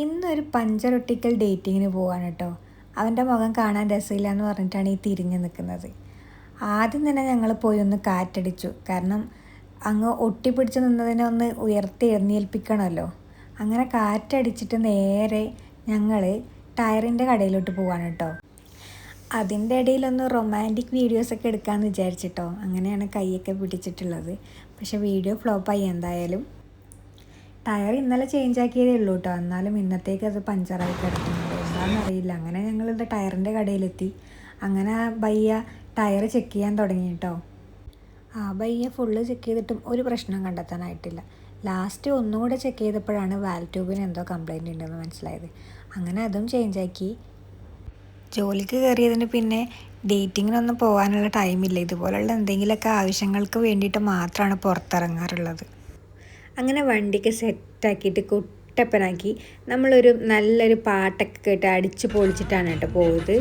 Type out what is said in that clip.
ഇന്നൊരു പഞ്ചറൊട്ടിക്കൽ ഡേറ്റിങ്ങിന് പോവാണ് കേട്ടോ. അവൻ്റെ മുഖം കാണാൻ രസമില്ല എന്ന് പറഞ്ഞിട്ടാണ് ഈ തിരിഞ്ഞ് നിൽക്കുന്നത്. ആദ്യം തന്നെ ഞങ്ങൾ പോയി ഒന്ന് കാറ്റടിച്ചു. കാരണം അങ്ങ് ഒട്ടിപ്പിടിച്ച് നിന്നതിനെ ഒന്ന് ഉയർത്തി എഴുന്നേൽപ്പിക്കണമല്ലോ. അങ്ങനെ കാറ്റടിച്ചിട്ട് നേരെ ഞങ്ങൾ ടയറിൻ്റെ കടയിലോട്ട് പോവാണ് കേട്ടോ. അതിൻ്റെ ഇടയിലൊന്ന് റൊമാൻറ്റിക് വീഡിയോസൊക്കെ എടുക്കാമെന്ന് വിചാരിച്ചിട്ടോ. അങ്ങനെയാണ് കൈയൊക്കെ പിടിച്ചിട്ടുള്ളത്. പക്ഷേ വീഡിയോ ഫ്ലോപ്പായി എന്തായാലും. ടയർ ഇന്നലെ ചേഞ്ച് ആക്കിയതേ ഉള്ളൂ കേട്ടോ. എന്നാലും ഇന്നത്തേക്ക് അത് പഞ്ചറായി കിടക്കുന്നുണ്ട്. എന്താണെന്നറിയില്ല. അങ്ങനെ ഞങ്ങളിത് ടയറിൻ്റെ കടയിലെത്തി. അങ്ങനെ ആ ബയ്യ ടയർ ചെക്ക് ചെയ്യാൻ തുടങ്ങി കേട്ടോ. ആ ബയ്യ ഫുള്ള് ചെക്ക് ചെയ്തിട്ടും ഒരു പ്രശ്നം കണ്ടെത്താനായിട്ടില്ല. ലാസ്റ്റ് ഒന്നുകൂടെ ചെക്ക് ചെയ്തപ്പോഴാണ് വാൽ ട്യൂബിന് എന്തോ കംപ്ലൈൻറ്റ് ഉണ്ടെന്ന് മനസ്സിലായത്. അങ്ങനെ അതും ചേഞ്ച് ആക്കി. ജോലിക്ക് കയറിയതിന് പിന്നെ ഡേറ്റിങ്ങിനൊന്നും പോകാനുള്ള ടൈമില്ല. ഇതുപോലുള്ള എന്തെങ്കിലുമൊക്കെ ആവശ്യങ്ങൾക്ക് വേണ്ടിയിട്ട് മാത്രമാണ് പുറത്തിറങ്ങാറുള്ളത്. അങ്ങനെ വണ്ടിക്ക് സെറ്റാക്കിയിട്ട് കുട്ടപ്പനാക്കി നമ്മളൊരു നല്ലൊരു പാട്ടൊക്കെ കേട്ട് അടിച്ച് പൊളിച്ചിട്ടാണ് കേട്ടോ പോയത്.